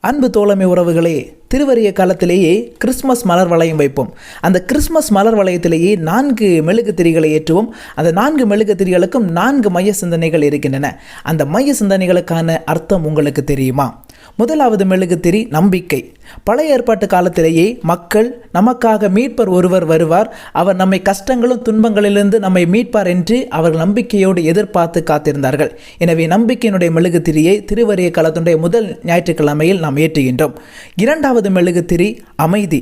அன்பு தோழமை உறவுகளே, திருவரிய காலத்திலேயே கிறிஸ்மஸ் மலர் வளையம் வைப்போம். அந்த கிறிஸ்மஸ் மலர் வளையத்திலேயே 4 மெழுகு திரிகளை ஏற்றுவோம். அந்த 4 மெழுகு திரிகளுக்கும் 4 மைய சிந்தனைகள் இருக்கின்றன. அந்த மைய சிந்தனைகளுக்கான அர்த்தம் உங்களுக்கு தெரியுமா? முதலாவது மெழுகு திரி நம்பிக்கை. பழைய ஏற்பாட்டு காலத்திலேயே மக்கள் நமக்காக மீட்பர் ஒருவர் வருவார், அவர் நம்மை கஷ்டங்களும் துன்பங்களிலிருந்து நம்மை மீட்பார் என்று அவர்கள் நம்பிக்கையோடு எதிர்பார்த்து காத்திருந்தார்கள். எனவே நம்பிக்கையினுடைய மெழுகு திரியை திருவரிய காலத்தினுடைய முதல் ஞாயிற்றுக்கிழமையில் நாம் ஏற்றுகின்றோம். இரண்டாவது மெழுகு திரி அமைதி.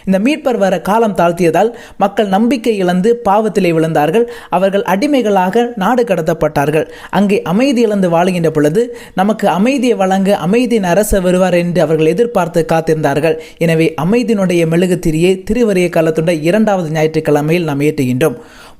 இந்த மீட்பர் வர காலம் தாழ்த்தியதால் மக்கள் நம்பிக்கை இழந்து பாவத்திலே விழுந்தார்கள். அவர்கள் அடிமைகளாக நாடு கடத்தப்பட்டார்கள். அங்கே அமைதி இழந்து வாழுகின்ற பொழுது நமக்கு அமைதியை வழங்க அமைதியின் அரசர் வருவார் என்று அவர்கள் எதிர்பார்த்து காத்திருந்தார்கள். எனவே அமைதியினுடைய மெழுகு திரியை திருவரிய காலத்துடைய இரண்டாவது ஞாயிற்றுக்கிழமையில் நாம் ஏற்றுகின்றோம்.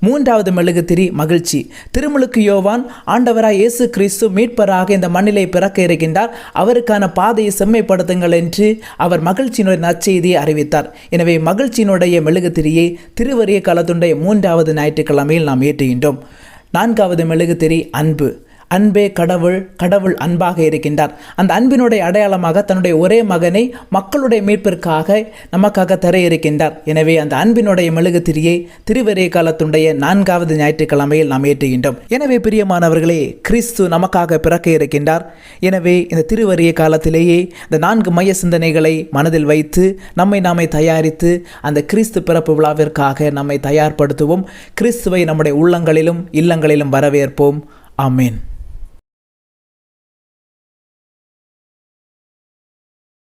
மூன்றாவது மெழுகு திரி மகிழ்ச்சி. திருமுழுக்கு யோவான் ஆண்டவராய் இயேசு கிறிஸ்து மீட்பராக இந்த மண்ணிலே பிறக்க இருக்கின்றார், அவருக்கான பாதையை செம்மைப்படுத்துங்கள் என்று அவர் மகிழ்ச்சியினுடைய நற்செய்தியை அறிவித்தார். எனவே மகிழ்ச்சியினுடைய மெழுகு திரியை திருவரிய காலத்துடைய மூன்றாவது ஞாயிற்றுக்கிழமையில் நாம் ஏற்றுகின்றோம். நான்காவது மெழுகு திரி அன்பு. அன்பே கடவுள், கடவுள் அன்பாக இருக்கின்றார். அந்த அன்பினுடைய அடையாளமாக தன்னுடைய ஒரே மகனை மக்களுடைய மீட்பிற்காக நமக்காக தர இருக்கின்றார். எனவே அந்த அன்பினுடைய மெழுகு திரியை திருவரிய காலத்துடைய 4வது ஞாயிற்றுக்கிழமையில் நாம் ஏற்றுகின்றோம். எனவே பிரியமானவர்களே, கிறிஸ்து நமக்காக பிறக்க இருக்கின்றார். எனவே இந்த திருவரிய காலத்திலேயே இந்த 4 மைய சிந்தனைகளை மனதில் வைத்து நாமே தயாரித்து அந்த கிறிஸ்து பிறப்பு விழாவிற்காக நம்மை தயார்படுத்துவோம். கிறிஸ்துவை நம்முடைய உள்ளங்களிலும் இல்லங்களிலும் வரவேற்போம். ஆமேன்.